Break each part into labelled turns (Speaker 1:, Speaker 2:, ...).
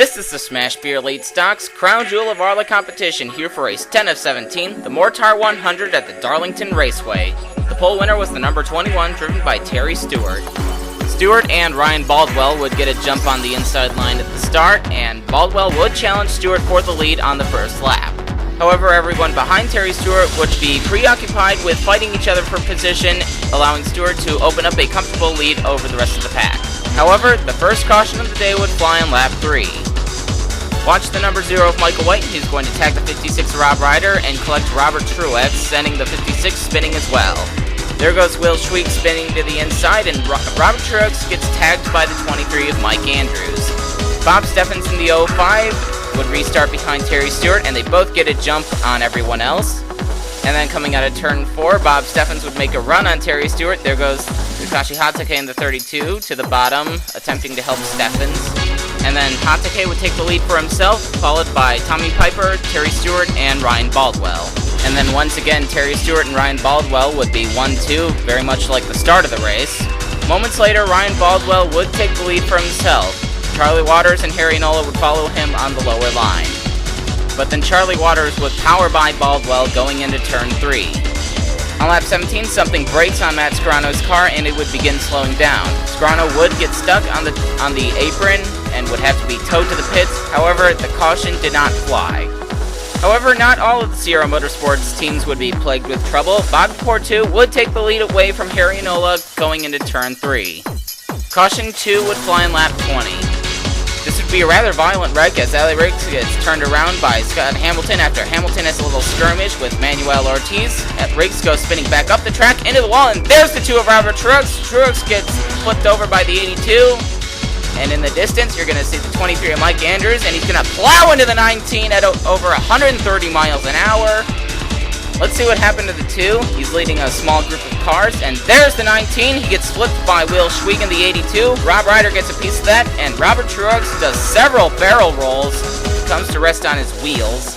Speaker 1: This is the Smash Beer Late Stocks crown jewel of our competition, here for race 10 of 17, the MorTar 100 at the Darlington Raceway. The pole winner was the number 21, driven by Terry Stewart. Stewart and Ryan Baldwell would get a jump on the inside line at the start, and Baldwell would challenge Stewart for the lead on the first lap. However, everyone behind Terry Stewart would be preoccupied with fighting each other for position, allowing Stewart to open up a comfortable lead over the rest of the pack. However, the first caution of the day would fly on lap 3. Watch the number 0 of Michael White. He's going to tag the 56 Rob Ryder and collect Robert Truex, sending the 56 spinning as well. There goes Will Schweik spinning to the inside, and Robert Truex gets tagged by the 23 of Mike Andrews. Bob Steffens in the 05 would restart behind Terry Stewart, and they both get a jump on everyone else. And then coming out of turn 4, Bob Steffens would make a run on Terry Stewart. There goes Takashi Hatake in the 32 to the bottom, attempting to help Steffens. And then Hatake would take the lead for himself, followed by Tommy Piper, Terry Stewart, and Ryan Baldwell. And then once again, Terry Stewart and Ryan Baldwell would be 1-2, very much like the start of the race. Moments later, Ryan Baldwell would take the lead for himself. Charlie Waters and Harry Nola would follow him on the lower line. But then Charlie Waters would power by Baldwell going into turn 3. On lap 17, something breaks on Matt Scarano's car and it would begin slowing down. Scarano would get stuck on the apron and would have to be towed to the pits. However, the caution did not fly. However, not all of the Sierra Motorsports teams would be plagued with trouble. Bobby Portu would take the lead away from Harry Nola going into turn 3. Caution 2 would fly in lap 20. This would be a rather violent wreck as Ali Riggs gets turned around by Scott Hamilton after Hamilton has a little skirmish with Manuel Ortiz. Riggs goes spinning back up the track into the wall, and there's the 2 of Robert Truex. Truex gets flipped over by the 82. And in the distance, you're going to see the 23 of Mike Andrews, and he's going to plow into the 19 at over 130 miles an hour. Let's see what happened to the 2. He's leading a small group of cars, and there's the 19. He gets flipped by Will Schweik in the 82. Rob Ryder gets a piece of that, and Robert Truex does several barrel rolls. Comes to rest on his wheels.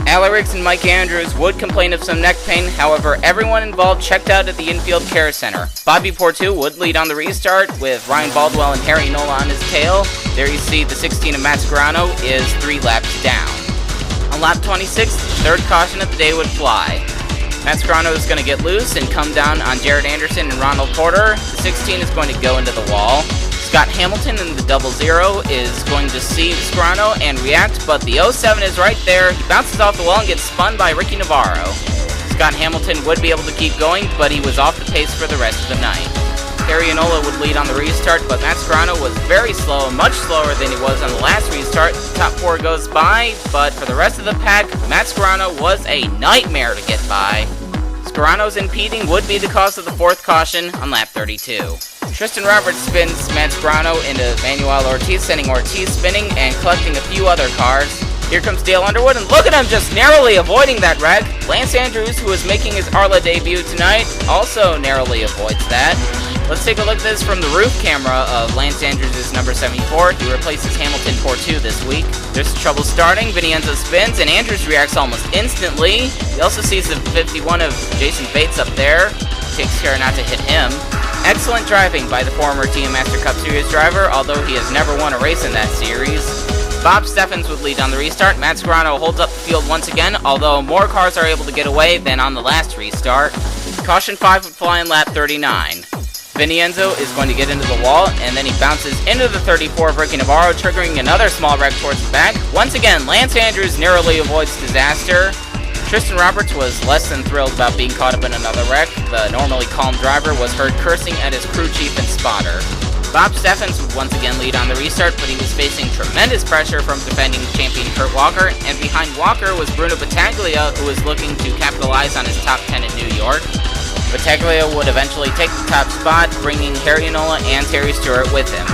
Speaker 1: Ali Riggs and Mike Andrews would complain of some neck pain. However, everyone involved checked out at the infield care center. Bobby Portu would lead on the restart with Ryan Baldwell and Harry Nola on his tail. There you see the 16 of Matt Scarano is 3 laps down. On lap 26, the third caution of the day would fly. Matt Scarano is going to get loose and come down on Jared Anderson and Ronald Porter. The 16 is going to go into the wall. Scott Hamilton in the 00 is going to see Scarano and react, but the 07 is right there. He bounces off the wall and gets spun by Ricky Navarro. Scott Hamilton would be able to keep going, but he was off the pace for the rest of the night. Harry Nola would lead on the restart, but Matt Scarano was very slow, much slower than he was on the last restart. The top 4 goes by, but for the rest of the pack, Matt Scarano was a nightmare to get by. Scarano's impeding would be the cause of the 4th caution on lap 32. Tristan Roberts spins Matt Scarano into Manuel Ortiz, sending Ortiz spinning and collecting a few other cars. Here comes Dale Underwood, and look at him just narrowly avoiding that wreck. Lance Andrews, who is making his Arla debut tonight, also narrowly avoids that. Let's take a look at this from the roof camera of Lance Andrews' number 74. He replaces Hamilton Portu this week. There's trouble starting. Vinienzo spins, and Andrews reacts almost instantly. He also sees the 51 of Jason Bates up there. Takes care not to hit him. Excellent driving by the former TM Master Cup Series driver, although he has never won a race in that series. Bob Steffens would lead on the restart. Matt Scarano holds up the field once again, although more cars are able to get away than on the last restart. Caution 5 would fly in lap 39. Vinienzo is going to get into the wall, and then he bounces into the 34 of Ricky Navarro, triggering another small wreck towards the back. Once again, Lance Andrews narrowly avoids disaster. Tristan Roberts was less than thrilled about being caught up in another wreck. The normally calm driver was heard cursing at his crew chief and spotter. Bob Steffens would once again lead on the restart, but he was facing tremendous pressure from defending champion Kurt Walker, and behind Walker was Bruno Battaglia, who was looking to capitalize on his top 10 in New York. Battaglia would eventually take the top spot, bringing Harry Nola and Terry Stewart with him.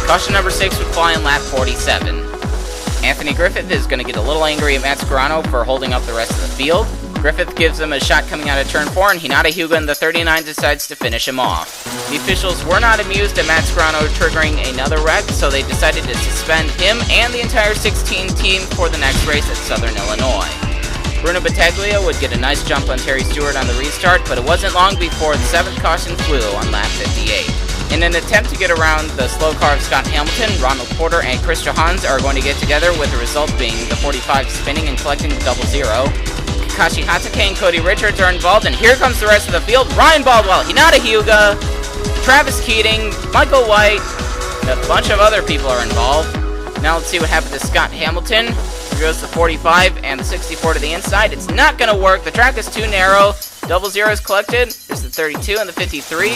Speaker 1: Caution number 6 would fly in lap 47. Anthony Griffith is going to get a little angry at Matt Scarano for holding up the rest of the field. Griffith gives him a shot coming out of turn 4, and Hinata Hyuga in the 39 decides to finish him off. The officials were not amused at Matt Scarano triggering another wreck, so they decided to suspend him and the entire 16 team for the next race at Southern Illinois. Bruno Battaglia would get a nice jump on Terry Stewart on the restart, but it wasn't long before the 7th caution flew on lap 58. In an attempt to get around the slow car of Scott Hamilton, Ronald Porter and Chris Johans are going to get together, with the result being the 45 spinning and collecting the 00. Kakashi Hatake and Cody Richards are involved, and here comes the rest of the field. Ryan Baldwell, Hinata Hyuga, Travis Keating, Michael White, and a bunch of other people are involved. Now let's see what happened to Scott Hamilton. Here goes the 45 and the 64 to the inside. It's not going to work. The track is too narrow. 00 is collected. There's the 32 and the 53.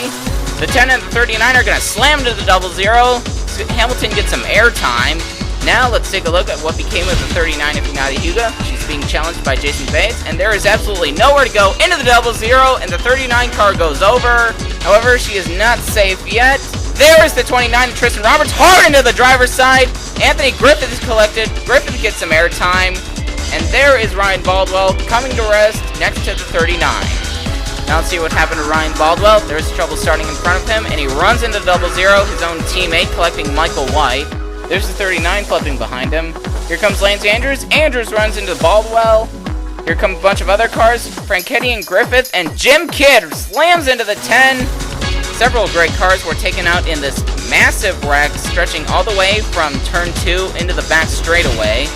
Speaker 1: The 10 and the 39 are going to slam into the 00. Hamilton gets some air time. Now let's take a look at what became of the 39 of Hinata Hyuga. She's being challenged by Jason Bates, and there is absolutely nowhere to go into the 00, and the 39 car goes over. However, she is not safe yet. There is the 29 of Tristan Roberts, hard into the driver's side. Anthony Griffith is collected. Griffith gets some air time. And there is Ryan Baldwell coming to rest next to the 39. Now let's see what happened to Ryan Baldwell. There's trouble starting in front of him, and he runs into 00, his own teammate, collecting Michael White. There's the 39 flipping behind him. Here comes Lance Andrews. Andrews runs into Baldwell. Here come a bunch of other cars. Franchetti and Griffith, and Jim Kidd slams into the 10. Several great cars were taken out in this massive wreck, stretching all the way from turn 2 into the back straightaway.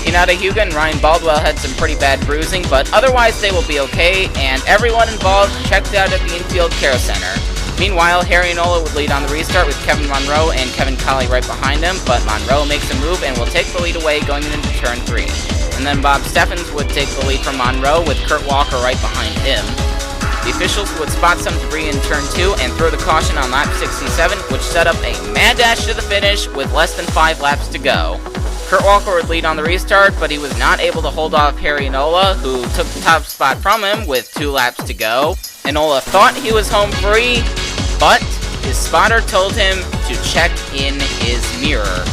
Speaker 1: Hinata Hyuga and Ryan Baldwell had some pretty bad bruising, but otherwise they will be okay, and everyone involved checked out at the infield care center. Meanwhile, Harry Inola would lead on the restart with Kevin Monroe and Kevin Colley right behind him, but Monroe makes a move and will take the lead away going into turn 3. And then Bob Steffens would take the lead from Monroe with Kurt Walker right behind him. The officials would spot some debris in turn 2 and throw the caution on lap 67, which set up a mad dash to the finish with less than 5 laps to go. Kurt Walker would lead on the restart, but he was not able to hold off Harry Inola, who took the top spot from him with 2 laps to go. Inola thought he was home free, but his spotter told him to check in his mirror.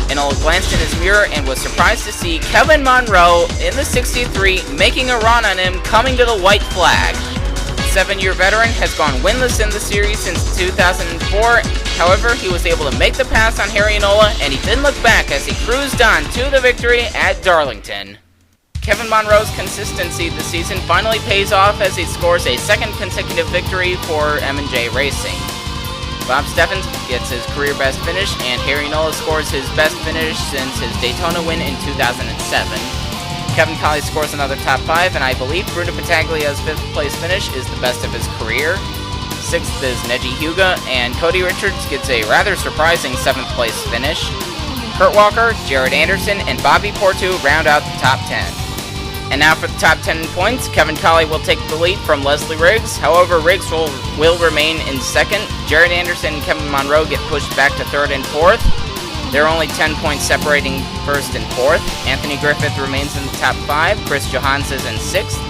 Speaker 1: Inola glanced in his mirror and was surprised to see Kevin Monroe in the 63 making a run on him, coming to the white flag. The 7-year veteran has gone winless in the series since 2004. However, he was able to make the pass on Harry Inola, and he didn't look back as he cruised on to the victory at Darlington. Kevin Monroe's consistency this season finally pays off as he scores a second consecutive victory for M&J Racing. Bob Steffens gets his career best finish, and Harry Inola scores his best finish since his Daytona win in 2007. Kevin Colley scores another top 5, and I believe Bruno Battaglia's 5th place finish is the best of his career. 6th is Neji Hyuga, and Cody Richards gets a rather surprising 7th place finish. Kurt Walker, Jared Anderson, and Bobby Porto round out the top 10. And now for the top 10 in points, Kevin Colley will take the lead from Leslie Riggs. However, Riggs will remain in 2nd. Jared Anderson and Kevin Monroe get pushed back to 3rd and 4th. There are only 10 points separating 1st and 4th. Anthony Griffith remains in the top 5. Chris Johans is in 6th.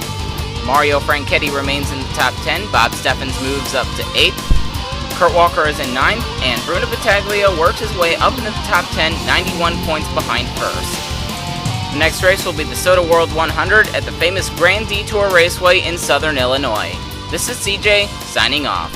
Speaker 1: Mario Franchetti remains in the top 10. Bob Steffens moves up to 8th. Kurt Walker is in 9th. And Bruno Battaglia works his way up into the top 10, 91 points behind 1st. The next race will be the Soda World 100 at the famous Grand Detour Raceway in Southern Illinois. This is CJ, signing off.